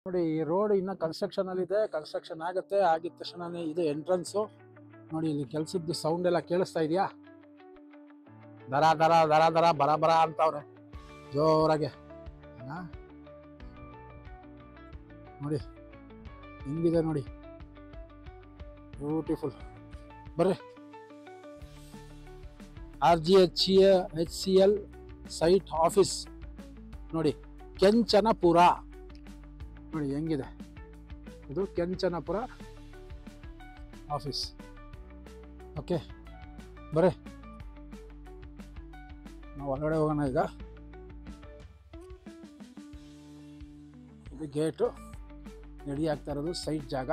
ನೋಡಿ ಈ ರೋಡ್ ಇನ್ನ ಕನ್ಸ್ಟ್ರಕ್ಷನ್ ಅಲ್ಲಿ ಇದೆ, ಕನ್ಸ್ಟ್ರಕ್ಷನ್ ಆಗುತ್ತೆ. ಆಗಿದ ತಕ್ಷಣನೇ ಇದು ಎಂಟ್ರೆನ್ಸ್. ನೋಡಿ ಇಲ್ಲಿ ಕೆಲ್ಸದ್ದು ಸೌಂಡ್ ಎಲ್ಲ ಕೇಳಿಸ್ತಾ ಇದೆಯಾ? ದರ ದರ ದರ ದರ ಬರ ಬರ ಅಂತವ್ರೆ ಜೋರಾಗೆ. ನೋಡಿ ಹೆಂಗಿದೆ ನೋಡಿ, ಬ್ಯೂಟಿಫುಲ್. ಬರ್ರಿ, RGHCL ಸೈಟ್ ಆಫೀಸ್ ನೋಡಿ, ಕೆಂಚನಪುರ ನೋಡಿ ಹೆಂಗಿದೆ ಇದು, ಕೆಂಚನಪುರ ಆಫೀಸ್. ಓಕೆ ಬರ್ರಿ, ನಾವು ಹೊರಗಡೆ ಹೋಗೋಣ ಈಗ. ಇದು ಗೇಟು ರೆಡಿ ಆಗ್ತಾ ಇರೋದು, ಸೈಟ್ ಜಾಗ.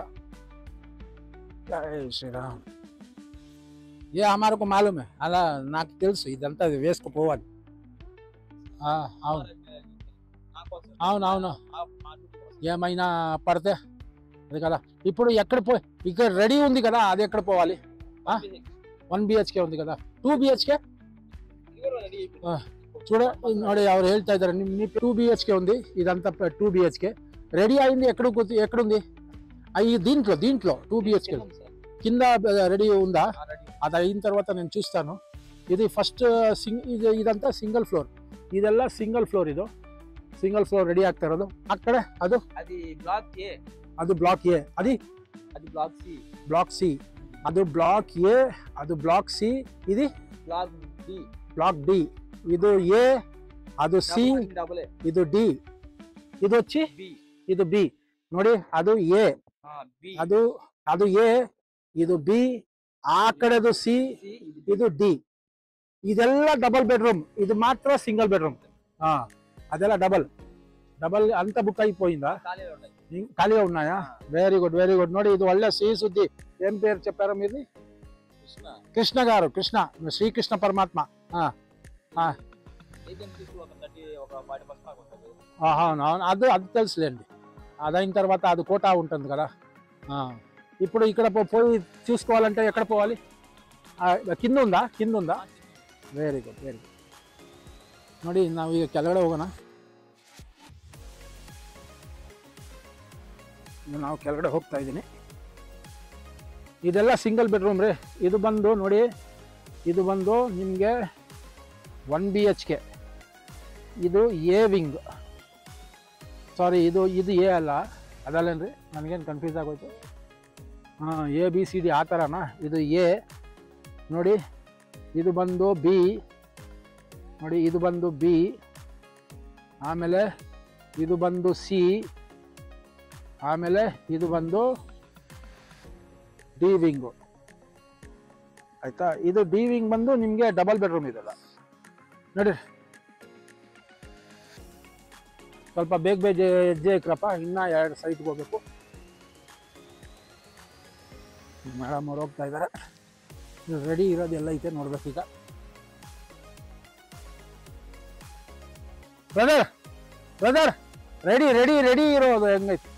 ಜೈ ಶ್ರೀರಾಮ್. ये हमारे को मालूम है, అలా నాకు తెలుసు ఇదంతా వేసుకుపోవాలి. అవునవును, ఏమైనా పడితే అది కదా. ఇప్పుడు ఎక్కడ ఇక్కడ రెడీ ఉంది కదా, అది ఎక్కడ పోవాలి? 1 BHK ఉంది కదా, 2 BHK చూడ ನೋಡಿ ಅವ್ರು ಹೇಳ್ತಾ ಇದಾರೆ, ನಿಮ್ 2 BHK ఉంది, ఇదంతా 2 BHK రెడీ అయింది. ఎక్కడుంది? ఈ దీంట్లో 2 BHK కింద రెడీ ఉందా? అది అయిన తర్వాత నేను చూస్తాను. ఇది ఫస్ట్ ఇదంతా సింగిల్ ఫ్లోర్, ಇದೆಲ್ಲ సింగిల్ ఫ్లోర్. ಇದು సింగిల్ ఫ్లోర్ రెడీ ಆಗ್ತಾ ಇರೋದು. ಅಕ್ಕಡೆ ಅದು ಬ್ಲಾಕ್ ಎ, ಅದು ಬ್ಲಾಕ್ ಎ, ಅದು ಬ್ಲಾಕ್ ಸಿ, ಬ್ಲಾಕ್ ಸಿ, ಅದು ಬ್ಲಾಕ್ ಎ, ಅದು ಬ್ಲಾಕ್ ಸಿ, ಇದು ಬ್ಲಾಕ್ ಡಿ. ಇದು ಎ, ಅದು ಸಿ, ಇದು ಡಿ, ಇದು వచ్చి ಇದು ಬಿ. ನೋಡಿ ಅದು ಎ, ಅದು ಎ, ಇದು ಬಿ, ಆ ಕಡೆದು ಸಿ, ಇದು ಡಿ. ಇದೆಲ್ಲ ಡಬಲ್ ಬೆಡ್ರೂಮ್, ఇది మాత్రం సింగిల్ బెడ్రూమ్. అదెలా డబల్ అంత బుక్ అయిపోయిందా? ఖాళీగా ఉన్నాయా? Very good very good. ನೋಡಿ ಇದು ಒಳ್ಳೆ ಸಿಹಿ ಸುದ್ದಿ. ఏం పేరు చెప్పారు మీది? కృష్ణ గారు. కృష్ణ, శ్రీకృష్ణ పరమాత్మ. అది తెలుసులేండి. అదైన తర్వాత అది కోటా ఉంటుంది కదా. ఇప్పుడు ఇక్కడ పోయి చూసుకోవాలంటే ఎక్కడ పోవాలి? కింద ఉందా? Very good very good. ನೋಡಿ ನಾವೀಗ ಕೆಳಗಡೆ ಹೋಗೋಣ. ನಾವು ಕೆಳಗಡೆ ಹೋಗ್ತಾ ಇದ್ದೀನಿ. ಇದೆಲ್ಲ ಸಿಂಗಲ್ ಬೆಡ್ರೂಮ್ ರೀ. ಇದು ಬಂದು ನೋಡಿ, ಇದು ಬಂದು ನಿಮಗೆ 1 BHK. ಇದು ಎ ವಿಂಗ್. ಸಾರಿ, ಇದು ಎ ಅಲ್ಲ, ಅದಲ್ಲೇನ್ರಿ, ನನಗೇನು ಕನ್ಫ್ಯೂಸ್ ಆಗೋಯ್ತು. ABCD ಆ ಥರನಾ? ಇದು ಎ ನೋಡಿ, ಇದು ಬಂದು ಬಿ ನೋಡಿ, ಇದು ಬಂದು ಬಿ, ಆಮೇಲೆ ಇದು ಬಂದು ಸಿ, ಆಮೇಲೆ ಇದು ಬಂದು ಡಿ ವಿಂಗು. ಆಯ್ತಾ? ಇದು ಡಿ ವಿಂಗ್ ಬಂದು ನಿಮಗೆ ಡಬಲ್ ಬೆಡ್ರೂಮ್ ಇದೆಲ್ಲ ನೋಡಿ. ಸ್ವಲ್ಪ ಬೇಗ ಹೆಜ್ಜೆ ಇಕ್ರಪ್ಪ, ಇನ್ನ 2 ಸೈಟ್ಗೆ ಹೋಗ್ಬೇಕು. ಮೇಡಮ್ ಅವ್ರು ಹೋಗ್ತಾ ಇದ್ದಾರೆ. ರೆಡಿ ಇರೋದೆಲ್ಲ ಐತೆ ನೋಡ್ಬೇಕೀಗ. ಬ್ರದರ್ ರೆಡಿ ಇರೋದು ಹೆಂಗೈತಿ?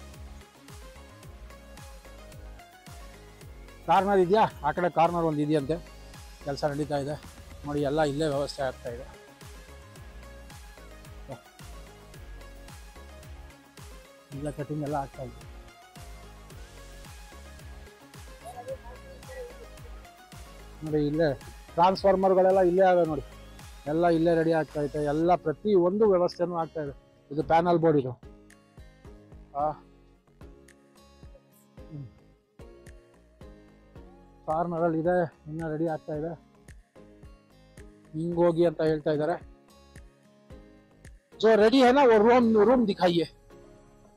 ಕಾರ್ನರ್ ಇದೆಯಾ? ಆ ಕಡೆ ಕಾರ್ನರ್ ಒಂದು ಇದೆಯಂತೆ, ಕೆಲಸ ನಡೀತಾ ಇದೆ ನೋಡಿ. ಎಲ್ಲ ಇಲ್ಲೇ ವ್ಯವಸ್ಥೆ ಆಗ್ತಾ ಇದೆ. ಇಲ್ಲ ಕಟಿಂಗ್ ಎಲ್ಲ ಆಗ್ತಾ ಇದೆ ನೋಡಿ. ಇಲ್ಲೇ ಟ್ರಾನ್ಸ್ಫಾರ್ಮರ್ಗಳೆಲ್ಲ ಇಲ್ಲೇ ಆಗ ನೋಡಿ, ಎಲ್ಲ ಇಲ್ಲೇ ರೆಡಿ ಆಗ್ತಾ ಇದೆ. ಎಲ್ಲ ಪ್ರತಿ ಒಂದು ವ್ಯವಸ್ಥೆನೂ ಆಗ್ತಾ ಇದೆ. ಇದು ಪ್ಯಾನಲ್ ಬೋರ್ಡ್, ಇದು ಕಾರ್ನರಲ್ಲಿ ಇದೆ, ಇನ್ನ ರೆಡಿ ಆಗ್ತಾ ಇದೆ. ಹಿಂಗೋಗಿ ಅಂತ ಹೇಳ್ತಾ ಇದ್ದಾರೆ. जो रेडी है ना वो रूम दिखाइए,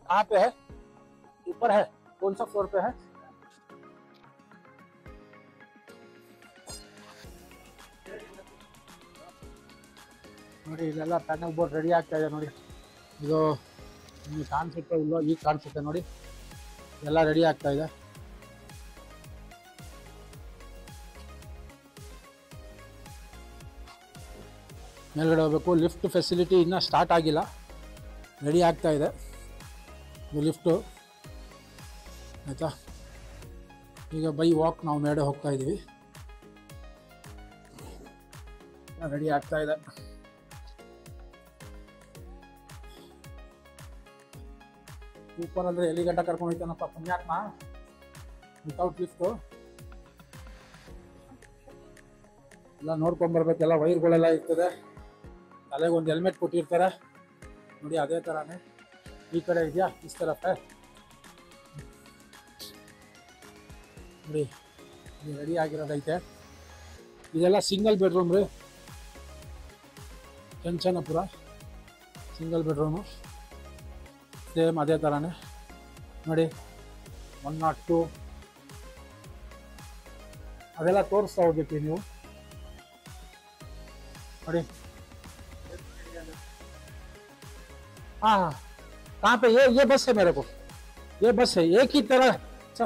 कहाँ पे है? ऊपर है? कौन सा फ्लोर पे है? ನೋಡಿ ಇಲ್ಲೆಲ್ಲ ಪ್ಯಾನಲ್ ಬೋರ್ಡ್ ರೆಡಿ ಆಗ್ತಾ ಇದೆ ನೋಡಿ. ಇದು ನಿಮಗೆ ಕಾಣಿಸುತ್ತೆ ಇಲ್ಲೋ? ಈಗ ಕಾಣಿಸುತ್ತೆ ನೋಡಿ, ಎಲ್ಲ ರೆಡಿ ಆಗ್ತಾ ಇದೆ. ಮೇಲ್ಗಡೆ ಹೋಗ್ಬೇಕು. ಲಿಫ್ಟ್ ಫೆಸಿಲಿಟಿ ಇನ್ನೂ ಸ್ಟಾರ್ಟ್ ಆಗಿಲ್ಲ, ರೆಡಿ ಆಗ್ತಾ ಇದೆ ಇದು ಲಿಫ್ಟು. ಆಯಿತಾ? ಈಗ ಬೈ ವಾಕ್ ನಾವು ಮೇಡೆ ಹೋಗ್ತಾ ಇದ್ದೀವಿ. ರೆಡಿ ಆಗ್ತಾ ಇದೆ. ಸೂಪರ್ ಅಂದರೆ ಎಲ್ಲಿ ಗಂಟ ಕರ್ಕೊಂಡು ಹೋಯ್ತಾನಪ್ಪ ಪುಣ್ಯಾತ್ಮ ವಿತೌಟ್ ಲಿಫ್ಟು. ಎಲ್ಲ ನೋಡ್ಕೊಂಬರ್ಬೇಕೆಲ್ಲ ವೈರ್ಗಳೆಲ್ಲ ಇರ್ತದೆ, ತಲೆಗೆ ಒಂದು ಹೆಲ್ಮೆಟ್ ಕೊಟ್ಟಿರ್ತಾರೆ ನೋಡಿ, ಅದೇ ಥರನೇ ಈ ಕಡೆ ಇದೆಯಾ ಇಸ್ ತರಫ ನೋಡಿ, ಇದು ರೆಡಿ ಆಗಿರೋದೈತೆ. ಇದೆಲ್ಲ ಸಿಂಗಲ್ ಬೆಡ್ರೂಮ್ ರೀ, ಚನ್ನಪುರ ಸಿಂಗಲ್ ಬೆಡ್ರೂಮು, ಸೇಮ್ ಅದೇ ಥರನೇ ನೋಡಿ. 102 ಅದೆಲ್ಲ ತೋರಿಸ್ತಾ ಹೋಗ್ಬೇಕು ನೀವು ನೋಡಿ. हाँ कहाँ पे ये बस है मेरे को, ये बस है एक ही तरह. अच्छा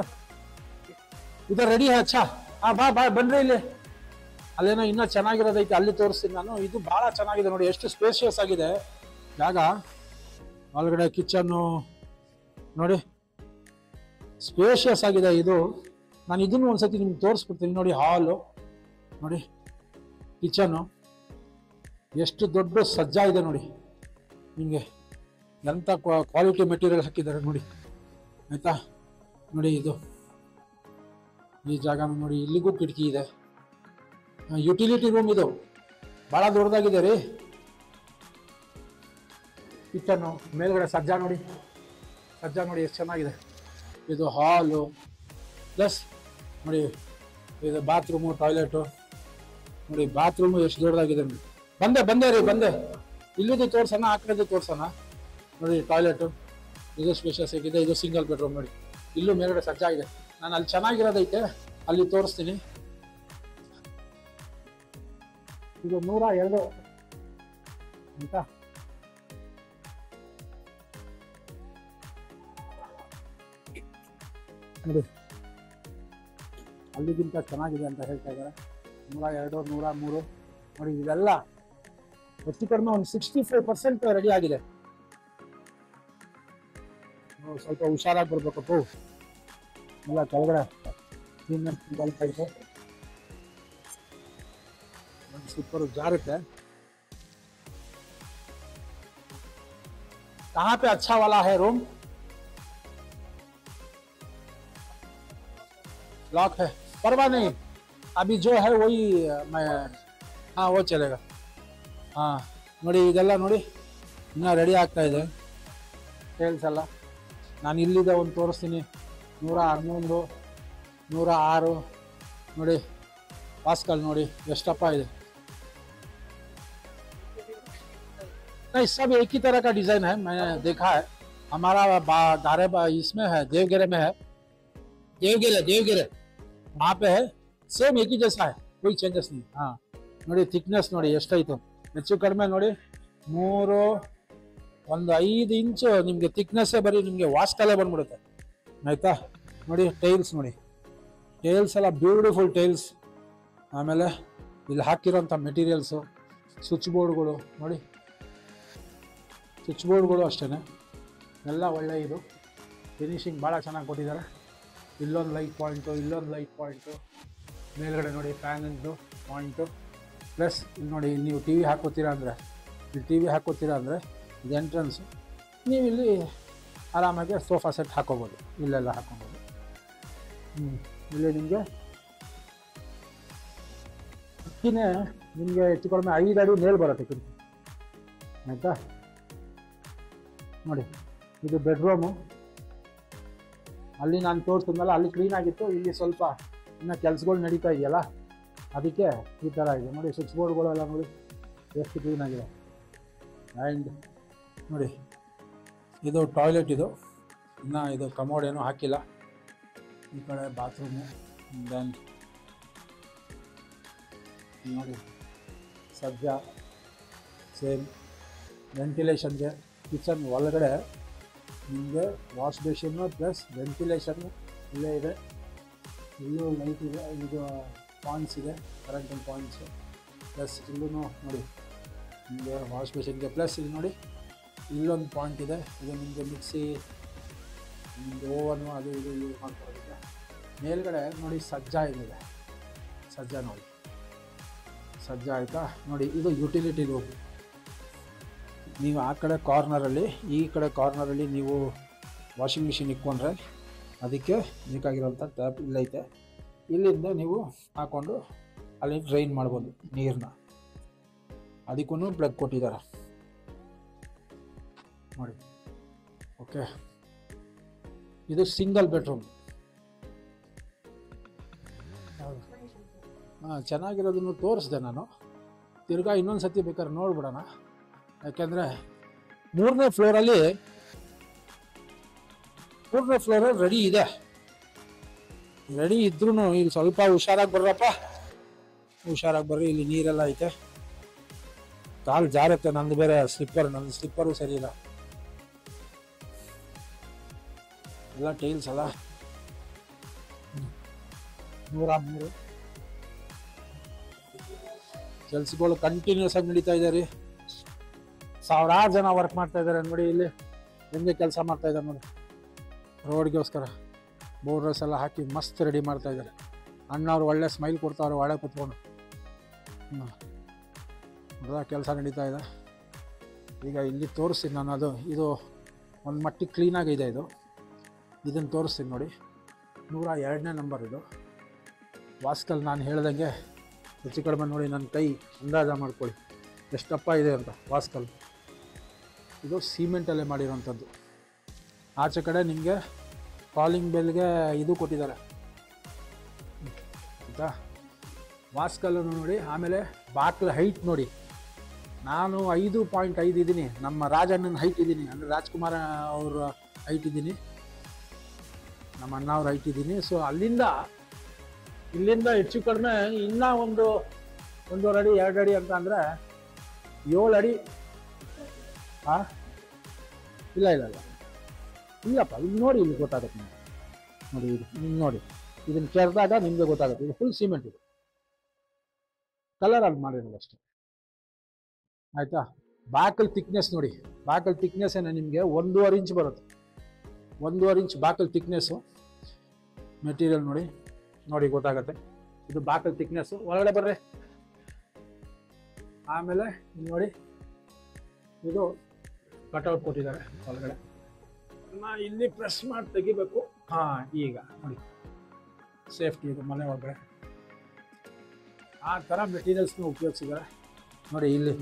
इधर रेडी है. अच्छा हाँ ಬಾ ಬನ್ರಿ ಇಲ್ಲಿ. ಅಲ್ಲೇನೋ ಇನ್ನೂ ಚೆನ್ನಾಗಿರೋದೈತೆ, ಅಲ್ಲಿ ತೋರಿಸ್ತೀನಿ ನಾನು. ಇದು ಭಾಳ ಚೆನ್ನಾಗಿದೆ ನೋಡಿ, ಎಷ್ಟು ಸ್ಪೇಷಿಯಸ್ ಆಗಿದೆ ಜಾಗ. ಒಳಗಡೆ ಕಿಚನ್ನು ನೋಡಿ, ಸ್ಪೇಷಿಯಸ್ ಆಗಿದೆ ಇದು. ನಾನು ಇದನ್ನು ಒಂದ್ಸತಿ ನಿಮ್ಗೆ ತೋರಿಸ್ಬಿಡ್ತೀನಿ ನೋಡಿ. ಹಾಲು ನೋಡಿ, ಕಿಚನ್ನು ಎಷ್ಟು ದೊಡ್ಡ ಸಜ್ಜಾ ಇದೆ ನೋಡಿ. ನಿಮಗೆ ಎಂಥ ಕ್ವಾಲಿಟಿ ಮೆಟೀರಿಯಲ್ ಹಾಕಿದ್ದಾರೆ ನೋಡಿ, ಆಯಿತಾ. ನೋಡಿ ಇದು ಈ ಜಾಗನೂ ನೋಡಿ, ಇಲ್ಲಿಗೂ ಕಿಟಕಿ ಇದೆ. ಯುಟಿಲಿಟಿ ರೂಮ್ ಇದು ಭಾಳ ದೊಡ್ಡದಾಗಿದೆ ರೀ. ಕಿಚನ್ನು ಮೇಲ್ಗಡೆ ಸಜ್ಜಾ ನೋಡಿ, ಸಜ್ಜಾ ನೋಡಿ ಎಷ್ಟು ಚೆನ್ನಾಗಿದೆ. ಇದು ಹಾಲು ಪ್ಲಸ್ ನೋಡಿ, ಇದು ಬಾತ್ರೂಮು ಟಾಯ್ಲೆಟು ನೋಡಿ. ಬಾತ್ರೂಮು ಎಷ್ಟು ದೊಡ್ಡದಾಗಿದೆ ನೋಡಿ. ಬಂದೆ ರೀ ಬಂದೆ. ಇಲ್ಲಿದು ತೋರ್ಸೋಣ, ಆ ಕಡೆದು ತೋರ್ಸೋಣ ನೋಡಿ. ಟಾಯ್ಲೆಟು ಇದು ಸ್ಪೇಷಿಯಸ್ ಆಗಿದೆ. ಇದು ಸಿಂಗಲ್ ಬೆಡ್ರೂಮ್ ನೋಡಿ, ಇಲ್ಲೂ ಮೇಲ್ಗಡೆ ಸಜ್ಜಾ ಇದೆ. ನಾನು ಅಲ್ಲಿ ಚೆನ್ನಾಗಿರೋದೈತೆ ಅಲ್ಲಿ ತೋರಿಸ್ತೀನಿ. ಇದು 102 ಆಯ್ತಾ. ನೋಡಿ ಅಲ್ಲಿಗಿಂತ ಚೆನ್ನಾಗಿದೆ ಅಂತ ಹೇಳ್ತಾ ಇದ್ದಾರೆ. 102 103 ನೋಡಿ. ಇದೆಲ್ಲ ಹೆಚ್ಚು ಕಡಿಮೆ ಒಂದು 65% ರೆಡಿ ಆಗಿದೆ. ಸ್ವಲ್ಪ ಹುಷಾರಾಗಿ ಬರ್ಬೇಕಪ್ಪ, ಎಲ್ಲ ಕೆಳಗಡೆ ಸೂಪರ್ ಜಾರುತ್ತೆ. कहाँ पे अच्छा वाला है रूम? लॉक है, परवाह नहीं, अभी जो है वही मैं, हाँ वो चलेगा. हाँ ನೋಡಿ, ಇದೆಲ್ಲ ನೋಡಿ ಇನ್ನೂ ರೆಡಿ ಆಗ್ತಾ ಇದೆ ಟೇಲ್ಸ್ ಎಲ್ಲ. ನಾನು ಇಲ್ಲಿದೆ ಒಂದು ತೋರಿಸ್ತೀನಿ. 111 106 ನೋಡಿ, ಪಾಸ್ಕಲ್ ನೋಡಿ ಎಷ್ಟಪ್ಪ ಇದೆ. नहीं सब एक ही तरह का डिजाइन है, मैंने देखा है. हमारा दारे इसमें है, देवगिरे में है, देवगिरे वहाँ पे है. सेम एक ही जैसा है, कोई चेंजेस नहीं. हाँ ನೋಡಿ, ಥಿಕ್ನೆಸ್ ನೋಡಿ ಎಷ್ಟಾಯ್ತು. ಹೆಚ್ಚು ಕಡಿಮೆ ನೋಡಿ 5 ಇಂಚು ನಿಮಗೆ ಥಿಕ್ನೆಸ್ಸೇ ಬರೀ ನಿಮಗೆ ವಾಸ್ಕಲ್ಲೇ ಬಂದ್ಬಿಡುತ್ತೆ ಆಯಿತಾ. ನೋಡಿ ಟೈಲ್ಸ್ ನೋಡಿ, ಟೈಲ್ಸ್ ಎಲ್ಲ ಬ್ಯೂಟಿಫುಲ್ ಟೈಲ್ಸ್. ಆಮೇಲೆ ಇಲ್ಲಿ ಹಾಕಿರೋಂಥ ಮೆಟೀರಿಯಲ್ಸು, ಸ್ವಿಚ್ ಬೋರ್ಡ್ಗಳು ನೋಡಿ, ಸ್ವಿಚ್ ಬೋರ್ಡ್ಗಳು ಅಷ್ಟೇ ಎಲ್ಲ ಒಳ್ಳೆ. ಇದು ಫಿನಿಶಿಂಗ್ ಭಾಳ ಚೆನ್ನಾಗಿ ಕೊಟ್ಟಿದ್ದಾರೆ. ಇಲ್ಲೊಂದು ಲೈಟ್ ಪಾಯಿಂಟು, ಇಲ್ಲೊಂದು ಲೈಟ್ ಪಾಯಿಂಟು, ಮೇಲ್ಗಡೆ ನೋಡಿ ಫ್ಯಾನಿಂದು ಪಾಯಿಂಟು. ಪ್ಲಸ್ ಇಲ್ಲಿ ನೋಡಿ, ನೀವು ಟಿ ವಿ ಹಾಕೋತೀರಾ ಅಂದರೆ, ಇಲ್ಲಿ ಟಿ ವಿ ಹಾಕೋತೀರಾ ಅಂದರೆ ಇದು ಎಂಟ್ರೆನ್ಸು. ನೀವು ಇಲ್ಲಿ ಆರಾಮಾಗಿ ಸೋಫಾ ಸೆಟ್ ಹಾಕೋಬೋದು, ಇಲ್ಲೆಲ್ಲ ಹಾಕೋಬೋದು. ಇಲ್ಲಿ ನಿಮಗೆ ಕಿಟಕಿನೇ ನಿಮಗೆ ಹೆಚ್ಚು ಕಡಿಮೆ 5 ಅಡಿ ಮೇಲ್ ಬರುತ್ತೆ ಕಿಟಕಿ ಆಯಿತಾ. ನೋಡಿ ಇದು ಬೆಡ್ರೂಮು. ಅಲ್ಲಿ ನಾನು ತೋರಿಸಿದ್ನಲ್ಲ, ಅಲ್ಲಿ ಕ್ಲೀನಾಗಿತ್ತು. ಇಲ್ಲಿ ಸ್ವಲ್ಪ ಇನ್ನು ಕೆಲಸಗಳು ನಡೀತಾ ಇದೆಯಲ್ಲ, ಅದಕ್ಕೆ ಈ ಥರ ಇದೆ ನೋಡಿ. ಸ್ವಿಚ್ ಬೋರ್ಡ್ಗಳೆಲ್ಲ ನೋಡಿ ಎಷ್ಟು ಕ್ಲೀನಾಗಿದೆ. ಆ್ಯಂಡ್ ನೋಡಿ ಇದು ಟಾಯ್ಲೆಟ್, ಇದು ಇನ್ನು ಇದು ಕಮೋಡ್ ಏನೂ ಹಾಕಿಲ್ಲ. ಈ ಕಡೆ ಬಾತ್ರೂಮು. ದೆನ್ ನೋಡಿ ಸಜ್ಜಾ ಸೇಮ್ ವೆಂಟಿಲೇಷನ್ಗೆ. ಕಿಚನ್ ಒಳಗಡೆ ನಿಮಗೆ ವಾಶ್ ಬೇಷನ್ನು ಪ್ಲಸ್ ವೆಂಟಿಲೇಷನ್ನು ಇಲ್ಲೇ ಇದೆ. ಇಲ್ಲೂ ಲೈಟ್ ಇದೆ, ಇದು ಪಾಯಿಂಟ್ಸ್ ಇದೆ, ಕರೆಂಟಿನ ಪಾಯಿಂಟ್ಸು. ಪ್ಲಸ್ ಇಲ್ಲೂ ನೋಡಿ ನಿಮಗೆ ವಾಶ್ ಬೇಷನ್ಗೆ. ಪ್ಲಸ್ ಇಲ್ಲಿ ನೋಡಿ ಇಲ್ಲೊಂದು ಪಾಯಿಂಟ್ ಇದೆ, ಇದು ನಿಮಗೆ ಮಿಕ್ಸಿ, ನಿಮಗೆ ಓವನು ಅದು ಇದು ಯೂಸ್ ಮಾಡ್ಕೊಳ್ಳೋದಿಲ್ಲ. ಮೇಲ್ಗಡೆ ನೋಡಿ ಸಜ್ಜಾ ಇದೆ, ಸಜ್ಜಾ ನೋಡಿ ಸಜ್ಜಾ ಆಯಿತಾ. ನೋಡಿ ಇದು ಯುಟಿಲಿಟಿ ರೂಮ್. ನೀವು ಆ ಕಡೆ ಕಾರ್ನರಲ್ಲಿ, ಈ ಕಡೆ ಕಾರ್ನರಲ್ಲಿ ನೀವು ವಾಷಿಂಗ್ ಮಿಷಿನ್ ಇಟ್ಕೊಂಡ್ರೆ ಅದಕ್ಕೆ ಬೇಕಾಗಿರೋಂಥ ಟ್ಯಾಪ್ ಇಲ್ಲೈತೆ. ಇಲ್ಲಿಂದ ನೀವು ಹಾಕ್ಕೊಂಡು ಅಲ್ಲಿ ಡ್ರೈನ್ ಮಾಡ್ಬೋದು ನೀರನ್ನ. ಅದಕ್ಕೂ ಪ್ಲಗ್ ಕೊಟ್ಟಿದ್ದಾರೆ ನೋಡಿ. ಓಕೆ, ಇದು ಸಿಂಗಲ್ ಬೆಡ್ರೂಮ್. ಚೆನ್ನಾಗಿರೋದನ್ನು ತೋರಿಸ್ದೆ ನಾನು. ತಿರ್ಗಾ ಇನ್ನೊಂದು ಸತಿ ಬೇಕಾದ್ರೆ ನೋಡ್ಬಿಡೋಣ. ಯಾಕೆಂದರೆ ಮೂರನೇ ಫ್ಲೋರಲ್ಲಿ ರೆಡಿ ಇದೆ. ರೆಡಿ ಇದ್ರೂ ಇಲ್ಲಿ ಸ್ವಲ್ಪ ಹುಷಾರಾಗಿ ಬರ್ರಪ್ಪ, ಹುಷಾರಾಗಿ ಬರ್ರಿ. ಇಲ್ಲಿ ನೀರೆಲ್ಲ ಐತೆ, ಕಾಲು ಜಾರತ್ತೆ. ನಂದು ಬೇರೆ ನನ್ನ ಸ್ಲಿಪ್ಪರು ಸರಿ ಇಲ್ಲ. ಎಲ್ಲ ಟೈಲ್ಸ್ ಅಲ್ಲ, 103 ಕೆಲ್ಸಗಳು ಕಂಟಿನ್ಯೂಸ್ ಆಗಿ ನಡೀತಾ ಇದೆ ರೀ. ಸಾವಿರಾರು ಜನ ವರ್ಕ್ ಮಾಡ್ತಾ ಇದ್ದಾರೆ ನೋಡಿ. ಇಲ್ಲಿ ಹೆಂಗೆ ಕೆಲಸ ಮಾಡ್ತಾ ಇದ್ದಾರೆ ನೋಡಿ. ರೋಡ್ಗೋಸ್ಕರ ಬೋರ್ಡರ್ಸ್ ಎಲ್ಲ ಹಾಕಿ ಮಸ್ತ್ ರೆಡಿ ಮಾಡ್ತಾ ಇದ್ದಾರೆ. ಅಣ್ಣವ್ರು ಒಳ್ಳೆ ಸ್ಮೈಲ್ ಕೊಡ್ತಾವ್ರೆ ಒಳಗೆ ಕುತ್ಕೊಂಡು. ಕೆಲಸ ನಡೀತಾ ಇದೆ. ಈಗ ಇಲ್ಲಿ ತೋರಿಸ್ತೀನಿ ನಾನು. ಇದು ಒಂದು ಮಟ್ಟಿಗೆ ಕ್ಲೀನಾಗಿದೆ. ಇದನ್ನು ತೋರಿಸ್ತೀನಿ ನೋಡಿ. 102ನೇ ನಂಬರ್ ಇದು. ವಾಸ್ಕಲ್ ನಾನು ಹೇಳ್ದಂಗೆ ಹೆಚ್ಚು ಕಡಿಮೆ ನೋಡಿ. ನನ್ನ ಕೈ ಅಂದಾಜ ಮಾಡ್ಕೊಳ್ಳಿ ಎಷ್ಟಪ್ಪ ಇದೆ ಅಂತ. ವಾಸ್ಕಲ್ ಇದು ಸಿಮೆಂಟಲ್ಲೇ ಮಾಡಿರೋಂಥದ್ದು. ಆಚೆ ಕಡೆ ನಿಮಗೆ ಕಾಲಿಂಗ್ ಬೆಲ್ಗೆ ಇದು ಕೊಟ್ಟಿದ್ದಾರೆ ಆಯಿತಾ, ವಾಸ್ಕಲ್ಲನ್ನು ನೋಡಿ. ಆಮೇಲೆ ಬಾಕ್ಲ ಹೈಟ್ ನೋಡಿ. ನಾನು 5.5 ಇದ್ದೀನಿ. ನಮ್ಮ ರಾಜಣ್ಣನ ಹೈಟ್ ಇದ್ದೀನಿ, ಅಂದರೆ ರಾಜ್ಕುಮಾರ ಅವ್ರ ಹೈಟ್ ಇದ್ದೀನಿ, ನಮ್ಮ ಅಣ್ಣ ಅವ್ರ ಹೈಟ್ ಇದ್ದೀನಿ. ಸೊ ಇಲ್ಲಿಂದ ಹೆಚ್ಚು ಕಡಿಮೆ ಇನ್ನೂ 1.5 ಅಡಿ 2 ಅಡಿ ಅಂತ ಅಂದರೆ 7 ಅಡಿ. ಇಲ್ಲಪ್ಪ, ಇಲ್ಲಿ ನೋಡಿ, ಇಲ್ಲಿ ಗೊತ್ತಾಗುತ್ತೆ ನೋಡಿ. ಇದು ನೋಡಿ, ಇದನ್ನು ಕೆರೆದಾಗ ನಿಮಗೆ ಗೊತ್ತಾಗುತ್ತೆ. ಇದು ಫುಲ್ ಸಿಮೆಂಟ್. ಇದು ಕಲರ್ ಅಲ್ಲಿ ಮಾಡಿರೋದು ಅಷ್ಟೇ ಆಯಿತಾ. ಬಾಕಲ್ ಥಿಕ್ನೆಸ್ ನೋಡಿ. ಬಾಕಲ್ ಥಿಕ್ನೆಸ್ ಏನೋ ನಿಮಗೆ 1.5 ಇಂಚ್ ಬರುತ್ತೆ. 1.5 ಇಂಚ್ ಬಾಕಲ್ ಥಿಕ್ನೆಸ್ಸು. ಮೆಟೀರಿಯಲ್ ನೋಡಿ ಗೊತ್ತಾಗುತ್ತೆ. ಇದು ಬಾಕಲ್ ಥಿಕ್ನೆಸ್ಸು. ಒಳಗಡೆ ಬರ್ರಿ. ಆಮೇಲೆ ನೋಡಿ, ಇದು ಕಟ್ಔಟ್ ಕೊಟ್ಟಿದ್ದಾರೆ ಒಳಗಡೆ. ಇಲ್ಲಿ ಪ್ರೆಸ್ ಮಾಡಿ ತೆಗಿಬೇಕು. ಈಗ ನೋಡಿ, ಸೇಫ್ಟಿ ಇದು ಮನೆ ಒಳಗಡೆ ಆ ಥರ ಮೆಟೀರಿಯಲ್ಸ್ನ ಉಪಯೋಗಿಸಿದ್ದಾರೆ ನೋಡಿ. ಇಲ್ಲಿ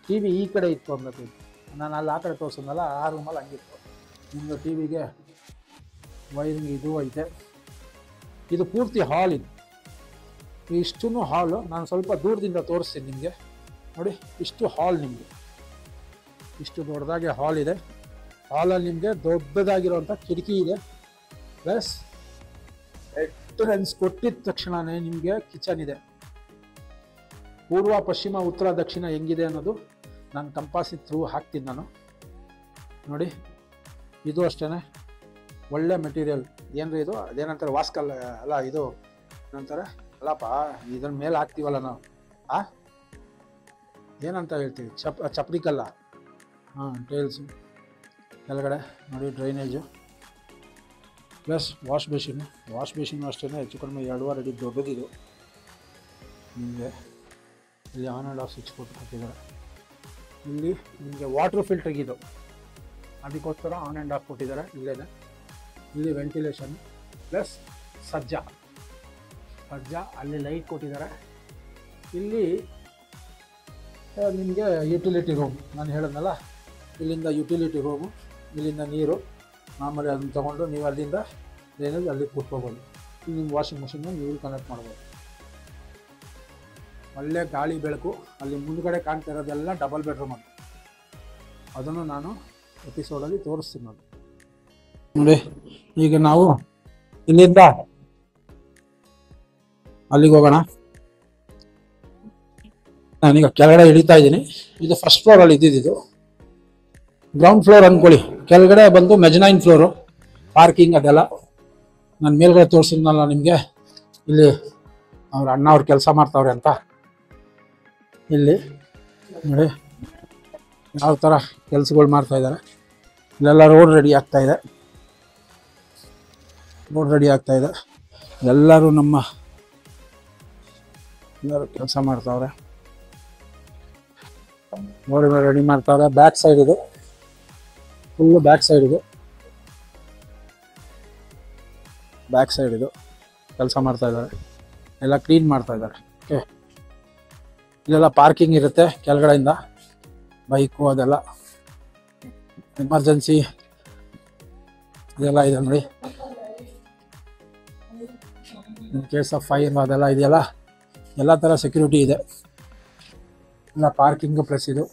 ಟಿ ವಿ ಈ ಕಡೆ ಇಟ್ಕೊಬೇಕು. ನಾನು ಅಲ್ಲಿ ಆ ಕಡೆ ತೋರಿಸಿದ್ನಲ್ಲ, ಆ ರೂಮಲ್ಲಿ ಹಂಗಿತ್ತು. ನಿಮಗೆ ಟಿ ವಿಗೆ ವೈರಿಂಗ್ ಇದು ಐತೆ. ಇದು ಪೂರ್ತಿ ಹಾಲ್. ಇಷ್ಟೂ ಹಾಲು. ನಾನು ಸ್ವಲ್ಪ ದೂರದಿಂದ ತೋರಿಸ್ತೀನಿ ನಿಮಗೆ ನೋಡಿ. ಇಷ್ಟು ಹಾಲ್ ನಿಮಗೆ, ಇಷ್ಟು ದೊಡ್ಡದಾಗಿ ಹಾಲ್ ಇದೆ. ಹಾಲಲ್ಲಿ ನಿಮಗೆ ದೊಡ್ಡದಾಗಿರುವಂಥ ಕಿಟಕಿ ಇದೆ. ಪ್ಲಸ್ ಎಂಟ್ರೆನ್ಸ್ ಕೊಟ್ಟಿದ ತಕ್ಷಣವೇ ನಿಮಗೆ ಕಿಚನ್ ಇದೆ. ಪೂರ್ವ, ಪಶ್ಚಿಮ, ಉತ್ತರ, ದಕ್ಷಿಣ ಹೆಂಗಿದೆ ಅನ್ನೋದು ನಾನು ಕಂಪಾಸಿನ ಥ್ರೂ ಹಾಕ್ತೀನಿ ನಾನು ನೋಡಿ. ಇದು ಅಷ್ಟೇ ಒಳ್ಳೆ ಮೆಟೀರಿಯಲ್. ಏನ್ರಿ ಇದು, ಅದೇನಂತಾರೆ ವಾಸ್ಕಲ್ ಅಲ್ಲ, ಇದು ಏನಂತಾರೆ ಅಲ್ಲಪ್ಪ, ಇದ್ರ ಮೇಲೆ ಹಾಕ್ತೀವಲ್ಲ ನಾವು, ಏನಂತ ಹೇಳ್ತೀವಿ, ಚಪ್ರಿಕಲ್ಲ. ಟೈಲ್ಸು ಕೆಳಗಡೆ ನೋಡಿ, ಡ್ರೈನೇಜು ಪ್ಲಸ್ ವಾಶ್ ಬೇಸಿನ್ನು ಅಷ್ಟೇ ಹೆಚ್ಚು ಕಡಿಮೆ 2.5 ಅಡಿ ದೊಡ್ಡದಿದು. ನಿಮಗೆ ಇಲ್ಲಿ ಆನ್ ಆ್ಯಂಡ್ ಆಫ್ ಸ್ವಿಚ್ ಕೊಟ್ಟಿದ್ದಾರೆ. ಇಲ್ಲಿ ನಿಮಗೆ ವಾಟರ್ ಫಿಲ್ಟ್ರಿಗಿದು, ಅದಕ್ಕೋಸ್ಕರ ಆನ್ ಆ್ಯಂಡ್ ಆಫ್ ಕೊಟ್ಟಿದ್ದಾರೆ. ಇಲ್ಲೇನೆ ಇಲ್ಲಿ ವೆಂಟಿಲೇಷನ್ ಪ್ಲಸ್ ಸಜ್ಜ ಅಲ್ಲಿ ಲೈಟ್ ಕೊಟ್ಟಿದ್ದಾರೆ. ಇಲ್ಲಿ ನಿಮಗೆ ಯುಟಿಲಿಟಿ ರೂಮ್ ನಾನು ಹೇಳಿದ್ನಲ್ಲ, ಇಲ್ಲಿಂದ ಯುಟಿಲಿಟಿ ರೂಮು, ಇಲ್ಲಿಂದ ನೀರು. ಆಮೇಲೆ ಅದನ್ನು ತೊಗೊಂಡು ನೀವು ಅಲ್ಲಿಂದ ಏನಿದೆ ಅಲ್ಲಿ ಕೂತ್ಕೋಬೋದು. ಇಲ್ಲಿ ನಿಮ್ಮ ವಾಷಿಂಗ್ ಮಿಷಿನ್ನ ನೀವು ಕನೆಕ್ಟ್ ಮಾಡ್ಬೋದು. ಒಳ್ಳೆ ಗಾಳಿ ಬೆಳಕು. ಅಲ್ಲಿ ಮುಂದ್ಗಡೆ ಕಾಣ್ತಾ ಇರೋದೆಲ್ಲ ಡಬಲ್ ಬೆಡ್ರೂಮ್ ಅಂತ. ಅದನ್ನು ನಾನು ಎಪಿಸೋಡಲ್ಲಿ ತೋರಿಸ್ತೀನಿ ನೋಡಿ. ಈಗ ನಾವು ಇಲ್ಲಿಂದ ಅಲ್ಲಿಗೆ ಹೋಗೋಣ. ನಾನೀಗ ಕೆಳಗಡೆ ಇಳಿತಾ ಇದ್ದೀನಿ. ಇದು ಫಸ್ಟ್ ಫ್ಲೋರಲ್ಲಿ ಇದ್ದಿದ್ದು. ಗ್ರೌಂಡ್ ಫ್ಲೋರ್ ಅಂದ್ಕೊಳ್ಳಿ. ಕೆಳಗಡೆ ಬಂದು ಮೆಜನೈನ್ ಫ್ಲೋರು, ಪಾರ್ಕಿಂಗ್ ಅದೆಲ್ಲ. ನಾನು ಮೇಲ್ಗಡೆ ತೋರಿಸಿದ್ನಲ್ಲ ನಿಮಗೆ, ಇಲ್ಲಿ ಅವ್ರ ಅಣ್ಣ ಅವ್ರು ಕೆಲಸ ಮಾಡ್ತಾವ್ರೆ ಅಂತ. ಇಲ್ಲಿ ನೋಡಿ ಯಾವ ಥರ ಕೆಲಸಗಳು ಮಾಡ್ತಾ ಇದ್ದಾರೆ. ಇಲ್ಲೆಲ್ಲ ರೋಡ್ ರೆಡಿ ಆಗ್ತಾ ಇದೆ. ಎಲ್ಲರೂ ಎಲ್ಲರೂ ಕೆಲಸ ಮಾಡ್ತಾವ್ರೆ. ರೋಡ್ ರೆಡಿ ಮಾಡ್ತಾವ್ರೆ. ಬ್ಯಾಕ್ ಸೈಡ್ ಇದು, ಫುಲ್ಲು ಬ್ಯಾಕ್ ಸೈಡ್ ಇದು. ಬ್ಯಾಕ್ ಸೈಡ್ ಇದು ಕೆಲಸ ಮಾಡ್ತಾ ಇದ್ದಾರೆ, ಎಲ್ಲ ಕ್ಲೀನ್ ಮಾಡ್ತಾ ಇದ್ದಾರೆ. ಓಕೆ, ಇಲ್ಲೆಲ್ಲ ಪಾರ್ಕಿಂಗ್ ಇರುತ್ತೆ ಕೆಳಗಡೆಯಿಂದ ಬೈಕು ಅದೆಲ್ಲ, ಎಮರ್ಜೆನ್ಸಿ ಇದೆಲ್ಲ ಇದೆ ನೋಡಿ. ಇನ್ ಕೇಸ್ ಆಫ್ ಫೈರ್ ಅದೆಲ್ಲ ಇದೆಯಲ್ಲ, ಎಲ್ಲ ಥರ ಸೆಕ್ಯೂರಿಟಿ ಇದೆ. ಎಲ್ಲ ಪಾರ್ಕಿಂಗ್ ಪ್ಲಸ್ ಇದು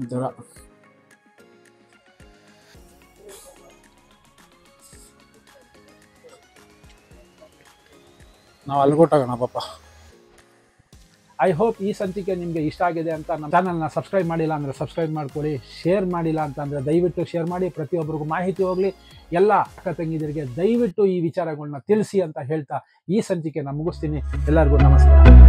ಈ ಥರ. ನಾವು ಅಲ್ಗೊಟ್ಟೋಗೋಣ ಪಾಪ. ಐ ಹೋಪ್ ಈ ಸಂಚಿಕೆ ನಿಮಗೆ ಇಷ್ಟ ಆಗಿದೆ ಅಂತ. ನಮ್ಮ ಚಾನಲ್ನ ಸಬ್ಸ್ಕ್ರೈಬ್ ಮಾಡಿಲ್ಲ ಅಂದರೆ ಸಬ್ಸ್ಕ್ರೈಬ್ ಮಾಡ್ಕೊಳ್ಳಿ, ಶೇರ್ ಮಾಡಿಲ್ಲ ಅಂತಂದರೆ ದಯವಿಟ್ಟು ಶೇರ್ ಮಾಡಿ, ಪ್ರತಿಯೊಬ್ಬರಿಗೂ ಮಾಹಿತಿ ಹೋಗಲಿ. ಎಲ್ಲ ಅಕ್ಕ ತಂಗಿದರಿಗೆ ದಯವಿಟ್ಟು ಈ ವಿಚಾರಗಳನ್ನ ತಿಳಿಸಿ ಅಂತ ಹೇಳ್ತಾ ಈ ಸಂಚಿಕೆನ ಮುಗಿಸ್ತೀನಿ. ಎಲ್ಲರಿಗೂ ನಮಸ್ಕಾರ.